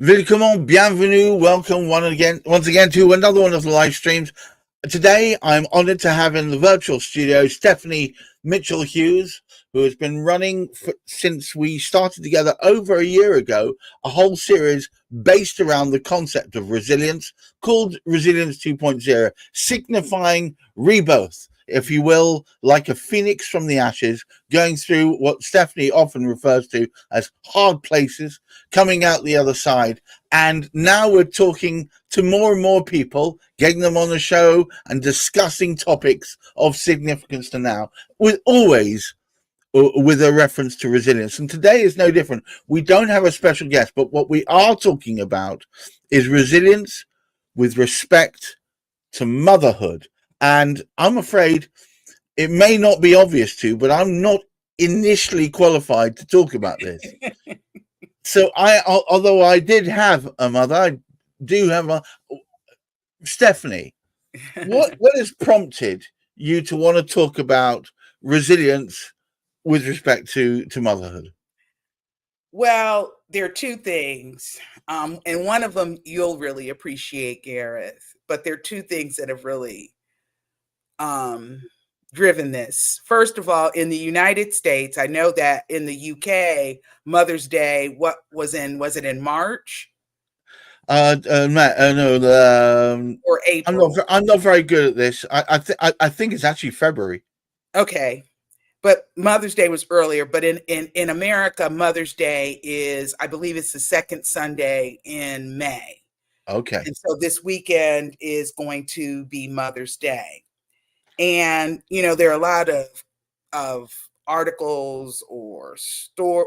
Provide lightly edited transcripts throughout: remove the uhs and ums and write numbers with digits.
Willkommen, bienvenue, welcome once again to another one of the live streams. Today, I'm honored to have in the virtual studio Stephanie Mitchel Hughes, who has been running since we started together over a year ago, a whole series based around the concept of resilience called Resilience 2.0, signifying rebirth, if you will, like a phoenix from the ashes, going through what Stephanie often refers to as hard places, coming out the other side. And now we're talking to more and more people, getting them on the show and discussing topics of significance to now, with always with a reference to resilience. And today is no different. We don't have a special guest, but what we are talking about is resilience with respect to motherhood. And I'm afraid it may not be obvious to, but I'm not initially qualified to talk about this. So although I did have a mother, I do have a Stephanie. What has prompted you to want to talk about resilience with respect to motherhood? Well, there are two things, and one of them you'll really appreciate, Gareth. But there are two things that have really driven this. First of all, in the United States, I know that in the UK, Mother's Day, was it in March? No, or April? I'm not very good at this. I think it's actually February. Okay. But Mother's Day was earlier. But in America, Mother's Day is, I believe it's the second Sunday in May. Okay. And so this weekend is going to be Mother's Day. And, there are a lot of articles or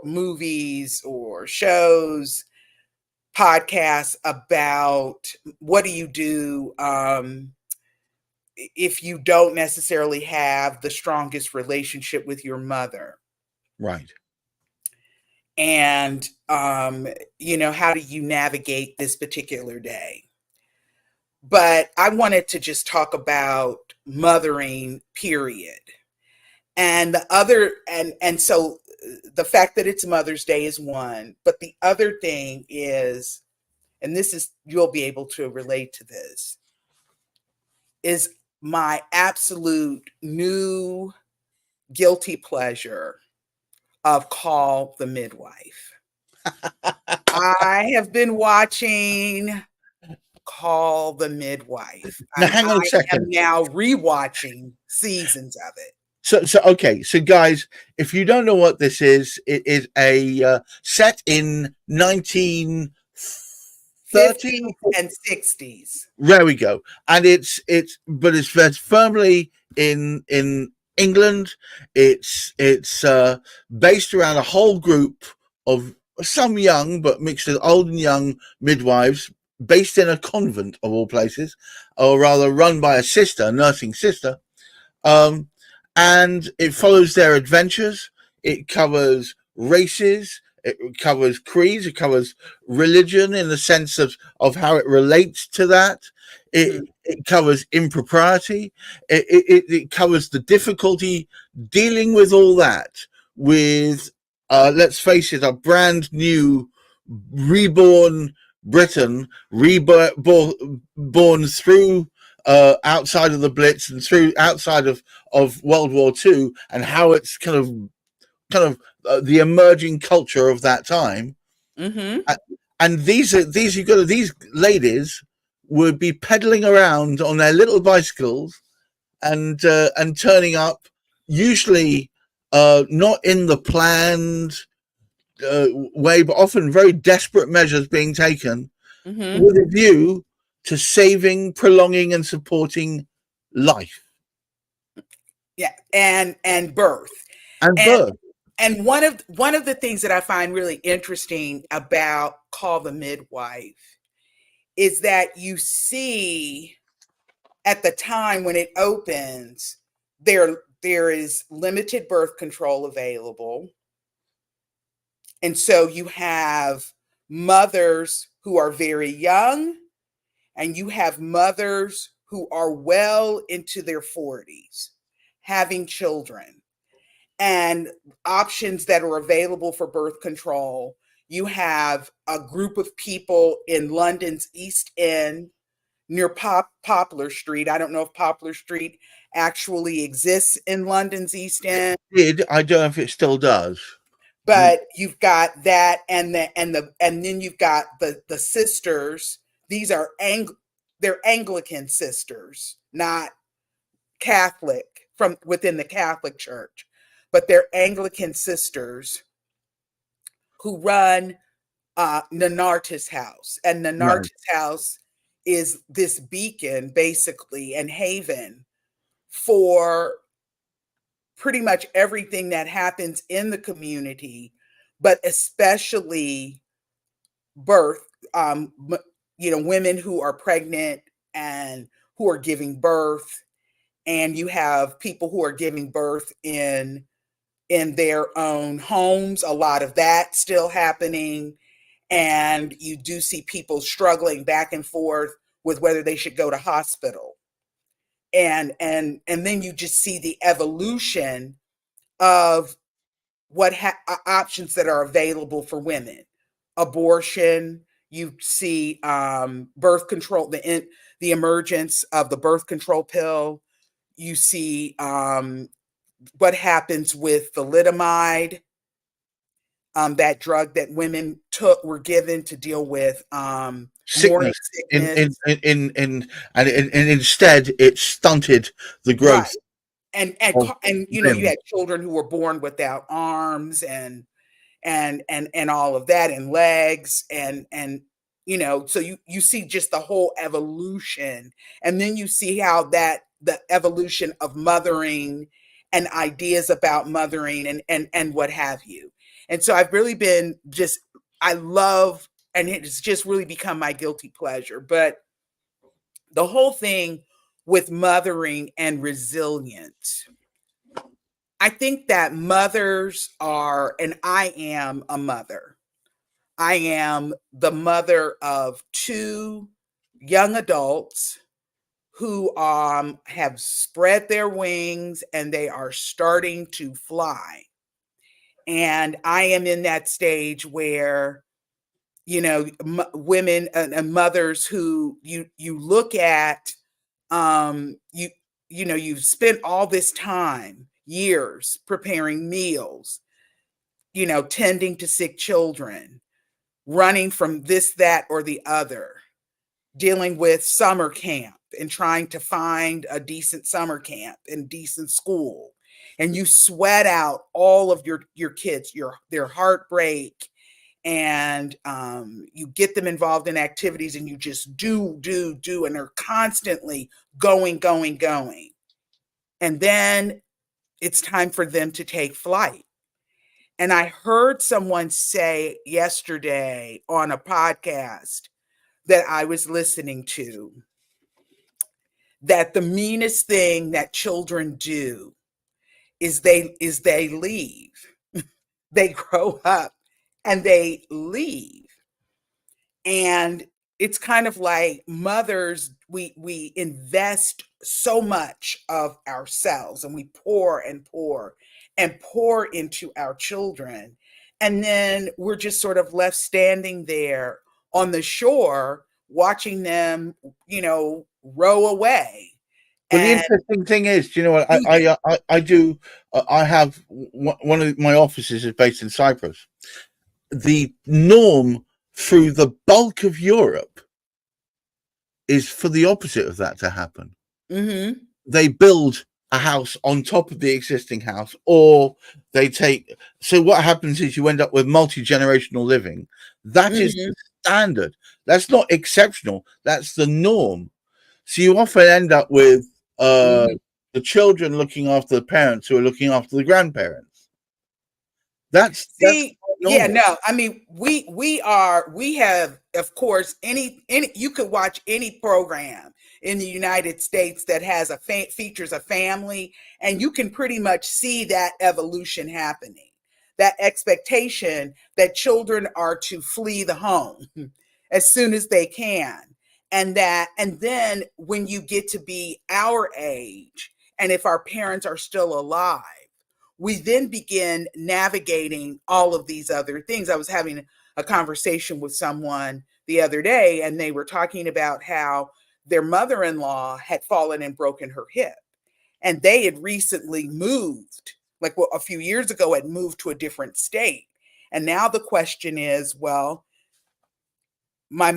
movies or shows, podcasts about what do you do if you don't necessarily have the strongest relationship with your mother. Right. And, how do you navigate this particular day? But I wanted to just talk about mothering, period. And so the fact that it's Mother's Day is one, but the other thing is, and you'll be able to relate to this, is my absolute new guilty pleasure of Call the Midwife. I have been watching Call the Midwife. Now, hang on a second. I'm now rewatching seasons of it. So guys, if you don't know what this is, it is a set in 1930s and 60s. There we go, and it's very firmly in England. It's based around a whole group of some young but mixed with old and young midwives, based in a convent of all places, or rather run by a nursing sister. And it follows their adventures. It covers races. It covers creeds. It covers religion in the sense of how it relates to that. It covers impropriety. It covers the difficulty dealing with all that with, let's face it, a brand new reborn Britain, born through outside of the Blitz and through outside of World War II, and how it's kind of the emerging culture of that time. Mm-hmm. And these ladies would be pedaling around on their little bicycles and turning up, usually not in the planned way, but often very desperate measures being taken with a view to saving, prolonging, and supporting life. Yeah, and birth. And one of the things that I find really interesting about Call the Midwife is that you see at the time when it opens, there is limited birth control available. And so you have mothers who are very young, and you have mothers who are well into their 40s having children, and options that are available for birth control You have a group of people in London's East End near Poplar Street. I don't know if Poplar Street actually exists in London's East End. I don't know if it still does. But you've got that, and then you've got the sisters. These are they're Anglican sisters, not Catholic from within the Catholic Church, but they're Anglican sisters who run Nanartis House, and Nanartis House is this beacon, basically, and haven for pretty much everything that happens in the community, but especially birth, women who are pregnant and who are giving birth. And you have people who are giving birth in their own homes, a lot of that still happening. And you do see people struggling back and forth with whether they should go to hospital. And then you just see the evolution of what options that are available for women. Abortion, you see birth control, the emergence of the birth control pill. You see what happens with thalidomide, that drug that women were given to deal with morning sickness. And instead it stunted the growth. Right. And you had children who were born without arms and all of that, and legs, and so you see just the whole evolution. And then you see how the evolution of mothering and ideas about mothering and what have you. And so I've really been I love, and it's just really become my guilty pleasure, but the whole thing with mothering and resilience. I think that mothers are, and I am a mother. I am the mother of 2 young adults who have spread their wings and they are starting to fly. And I am in that stage where, women and mothers who you look at, you've spent all this time, years, preparing meals, tending to sick children, running from this, that, or the other, dealing with summer camp and trying to find a decent summer camp and decent school. And you sweat out all of your kids, their heartbreak, and you get them involved in activities, and you just do, and they're constantly going. And then it's time for them to take flight. And I heard someone say yesterday on a podcast that I was listening to that the meanest thing that children do is they leave. They grow up and they leave. And it's kind of like mothers, we invest so much of ourselves, and we pour into our children. And then we're just sort of left standing there on the shore watching them, row away. But the interesting thing is, do you know what I do? I have one of my offices is based in Cyprus. The norm through the bulk of Europe is for the opposite of that to happen. Mm-hmm. They build a house on top of the existing house, or they take. So what happens is you end up with multi-generational living. That is the standard. That's not exceptional. That's the norm. So you often end up with the children looking after the parents who are looking after the grandparents. That's yeah, no, I mean, we have, of course, any you could watch any program in the United States that has features a family, and you can pretty much see that evolution happening, that expectation that children are to flee the home as soon as they can. And then when you get to be our age, and if our parents are still alive, we then begin navigating all of these other things. I was having a conversation with someone the other day, and they were talking about how their mother-in-law had fallen and broken her hip, and they had recently moved, like a few years ago, had moved to a different state. And now the question is, well, my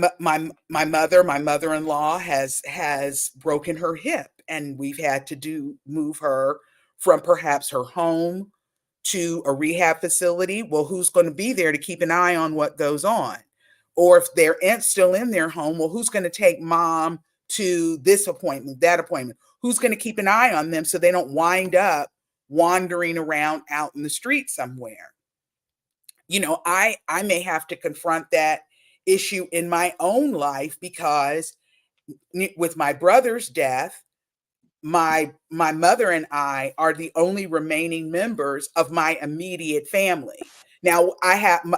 mother-in-law has broken her hip, and we've had to move her from perhaps her home to a rehab facility. Well, who's going to be there to keep an eye on what goes on? Or if they're still in their home, well, who's going to take mom to this appointment, that appointment? Who's going to keep an eye on them so they don't wind up wandering around out in the street somewhere? I may have to confront that issue in my own life, because with my brother's death, my mother and I are the only remaining members of my immediate family. Now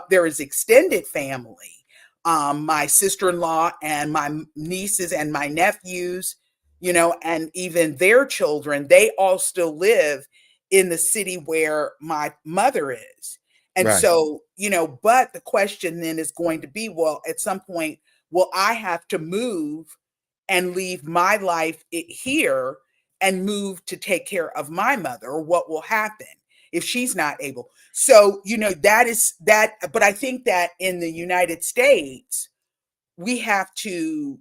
there is extended family, my sister-in-law and my nieces and my nephews, and even their children, they all still live in the city where my mother is. And Right. so, but the question then is going to be, well, at some point, will I have to move and leave my life here and move to take care of my mother? Or what will happen if she's not able? So, that is that. But I think that in the United States, we have to,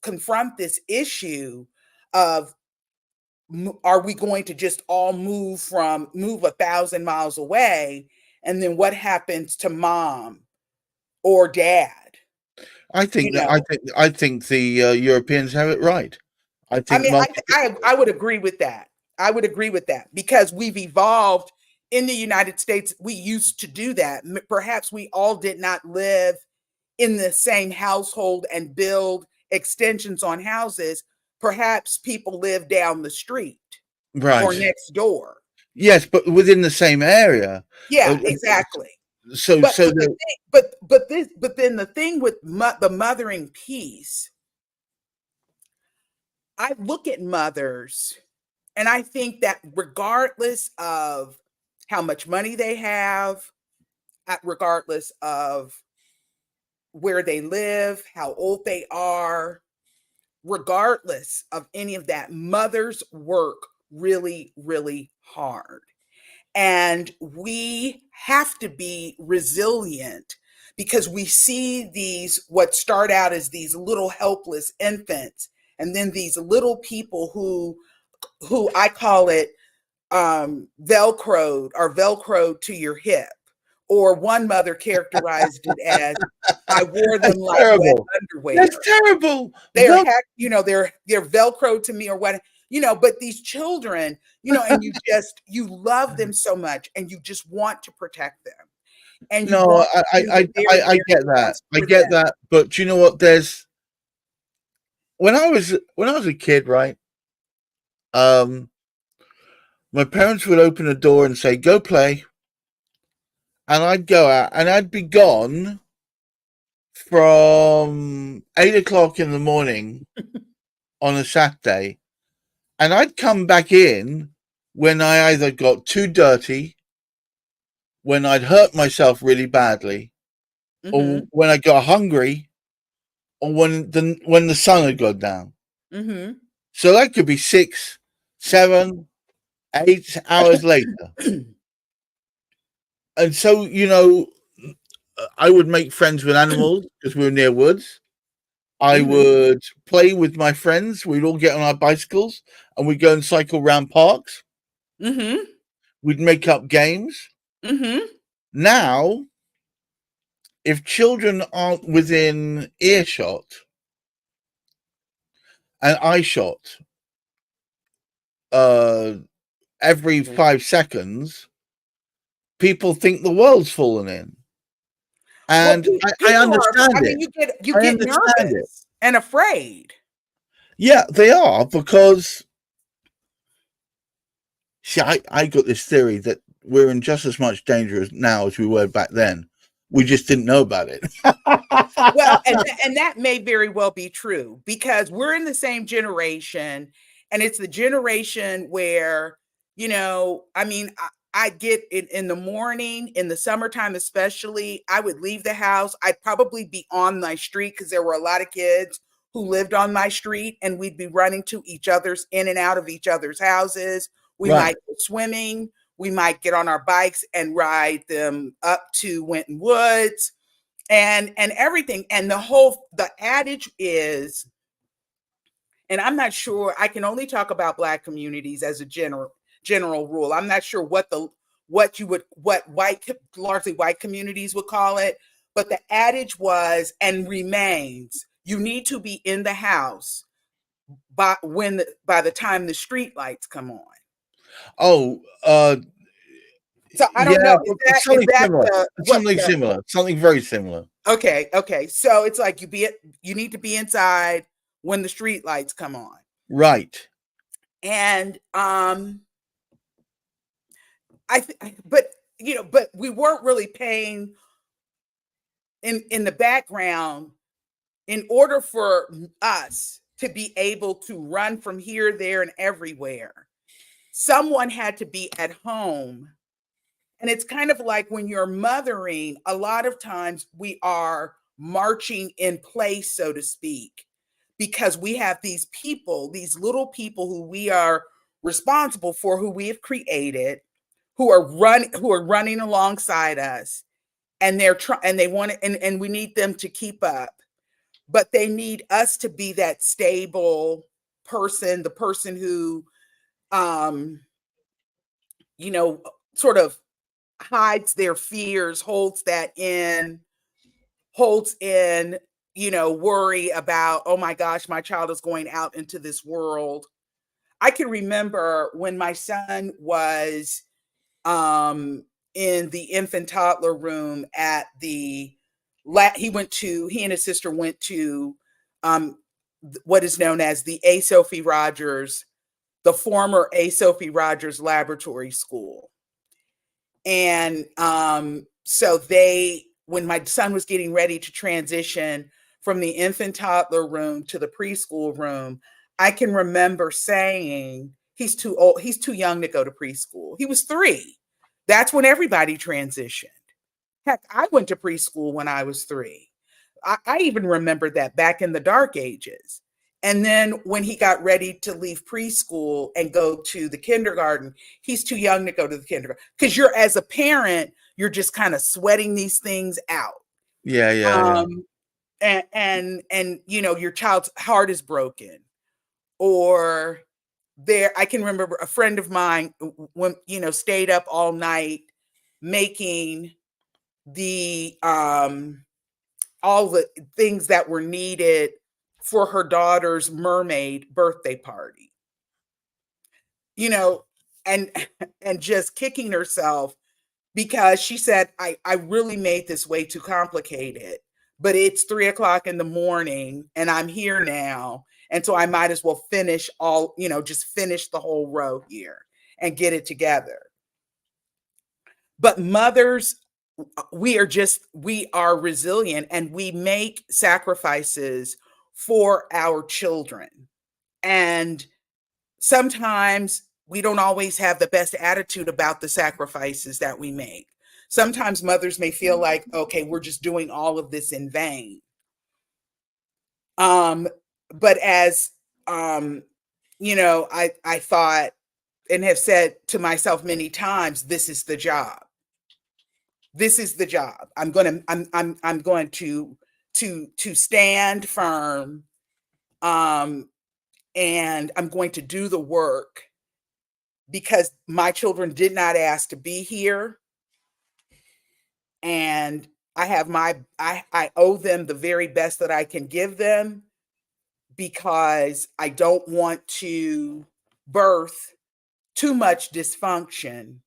confront this issue of, are we going to just all move 1,000 miles away? And then what happens to mom or dad? I think the Europeans have it right. I I think mean, I would agree with that. I would agree with that, because we've evolved in the United States. We used to do that. Perhaps we all did not live in the same household and build extensions on houses. Perhaps people live down the street or right. next door. Yes, but within the same area. Yeah, exactly. So But so but the the thing, but then the thing with the mothering piece, I look at mothers and I think that regardless of how much money they have, regardless of where they live, how old they are, regardless of any of that, mothers work really, really hard. And we have to be resilient, because we see what start out as these little helpless infants, and then these little people who I call it velcroed to your hip. Or one mother characterized it as, I wore them that's like wet terrible. underwear. That's terrible. They're velcro to me, or what, but these children, and you love them so much, and you just want to protect them, and you No, want to do the very, I very get that. best I for get them. that. But you know what? There's when I was a kid, right? Um, my parents would open a door and say, "Go play," and I'd go out, and I'd be gone from 8 o'clock in the morning on a Saturday, and I'd come back in when I either got too dirty, when I'd hurt myself really badly, or Mhm. when I got hungry, or when the sun had gone down. Mhm. So that could be 6, 7, 8 hours later. And so, I would make friends with animals because we were near woods. I Mhm. would play with my friends. We'd all get on our bicycles and we'd go and cycle around parks. Mhm. We'd make up games. Mhm. Now, if children aren't within earshot and eye shot uh, every 5 seconds, people think the world's fallen in. Well, And I people are. I understand mean, it. you I get understand it. nervous and afraid. Yeah, they are because see, I got this theory that we're in just as much danger now as we were back then. We just didn't know about it. Well, and that may very well be true, because we're in the same generation, and it's the generation where, I mean, I'd get in the morning, in the summertime especially, I would leave the house. I'd probably be on my street because there were a lot of kids who lived on my street, and we'd be running to each other's, in and out of each other's houses. We Right. might go swimming. We might get on our bikes and ride them up to Winton Woods and everything. And the adage is, and I'm not sure, I can only talk about Black communities as a general rule. I'm not sure what largely white communities would call it, but the adage was and remains, you need to be in the house by the time the street lights come on. Oh, So I don't know. It's something similar. Something very similar. Okay. So it's like you need to be inside when the street lights come on. Right. And but we weren't really paying in the background. In order for us to be able to run from here, there, and everywhere, someone had to be at home. And it's kind of like when you're mothering, a lot of times we are marching in place, so to speak, because we have these people, these little people who we are responsible for, who we have created, who are running alongside us, and they want it, and we need them to keep up, but they need us to be that stable person, the person who, sort of hides their fears, holds in, worry about, oh my gosh, my child is going out into this world. I can remember when my son was in the infant toddler room at he and his sister went to what is known as the A. Sophie Rogers, the former A. Sophie Rogers Laboratory School. And so when my son was getting ready to transition from the infant toddler room to the preschool room, I can remember saying, he's too old, he's too young to go to preschool. He was 3. That's when everybody transitioned. Heck, I went to preschool when I was 3. I even remember that back in the dark ages. And then when he got ready to leave preschool and go to the kindergarten, he's too young to go to the kindergarten. Because as a parent, you're just kind of sweating these things out. Yeah. And your child's heart is broken. Or I can remember a friend of mine when, stayed up all night making the all the things that were needed for her daughter's mermaid birthday party, and just kicking herself because she said, I really made this way too complicated, but it's 3:00 in the morning and I'm here now. And so I might as well finish just finish the whole row here and get it together. But mothers, we are resilient, and we make sacrifices for our children. And sometimes we don't always have the best attitude about the sacrifices that we make. Sometimes mothers may feel like, okay, we're just doing all of this in vain. But as I thought and have said to myself many times, this is the job. This is the job. I'm going to stand firm, and I'm going to do the work because my children did not ask to be here, and I owe them the very best that I can give them, because I don't want to birth too much dysfunction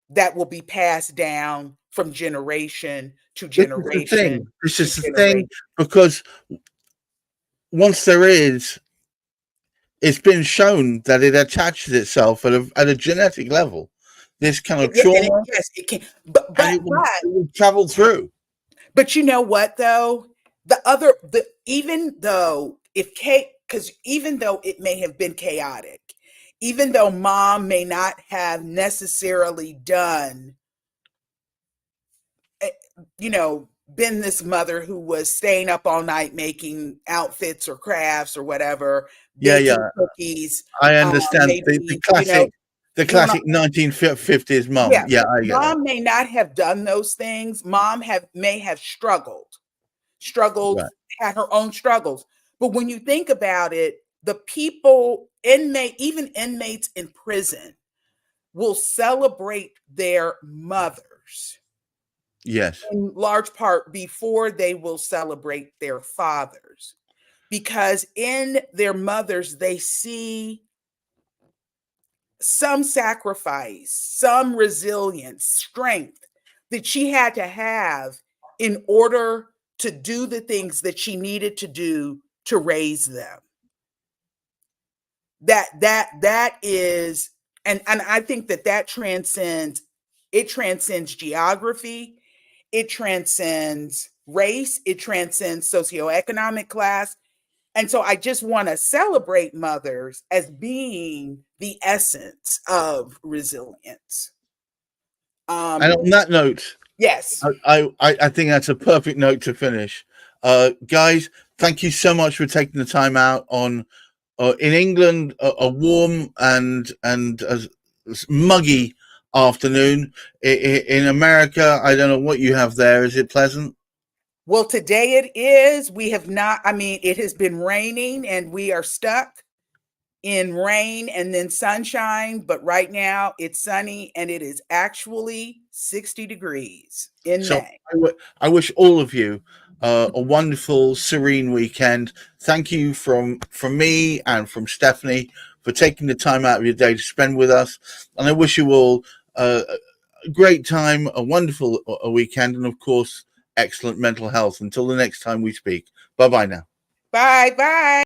that will be passed down from generation to generation. This is the thing, because once there is, it's been shown that it attaches itself at a genetic level. This kind of trauma, yes, it can, but it will travel through. But you know what, though, even though it may have been chaotic, even though mom may not have necessarily done, you know, been this mother who was staying up all night making outfits or crafts or whatever, Yeah, baking yeah. cookies, I understand the maybe, you know, classic, the doing all, classic 1950s mom. yeah, Yeah, I get it. mom may not have done those things. Mom may have struggled, Right. had her own struggles. But when you think about it, the people, even inmates in prison will celebrate their mothers Yes. in large part before they will celebrate their fathers. Because in their mothers, they see some sacrifice, some resilience, strength that she had to have in order to do the things that she needed to do to raise them. That is, and I think that transcends, it transcends geography, it transcends race, it transcends socioeconomic class. And so I just want to celebrate mothers as being the essence of resilience. And on that note, Yes. I think that's a perfect note to finish. Guys, thank you so much for taking the time out on in England a warm and muggy afternoon. In America, I don't know what you have there. Is it pleasant? Well, today it is. We have not, I mean, it has been raining and we are stuck in rain and then sunshine, but right now it's sunny and it is actually 60 degrees in So May. I wish all of you a wonderful, serene weekend. Thank you from me and from Stephanie for taking the time out of your day to spend with us. And I wish you all a great time, a wonderful a weekend, and of course, excellent mental health. Until the next time we speak. Bye bye now. Bye bye.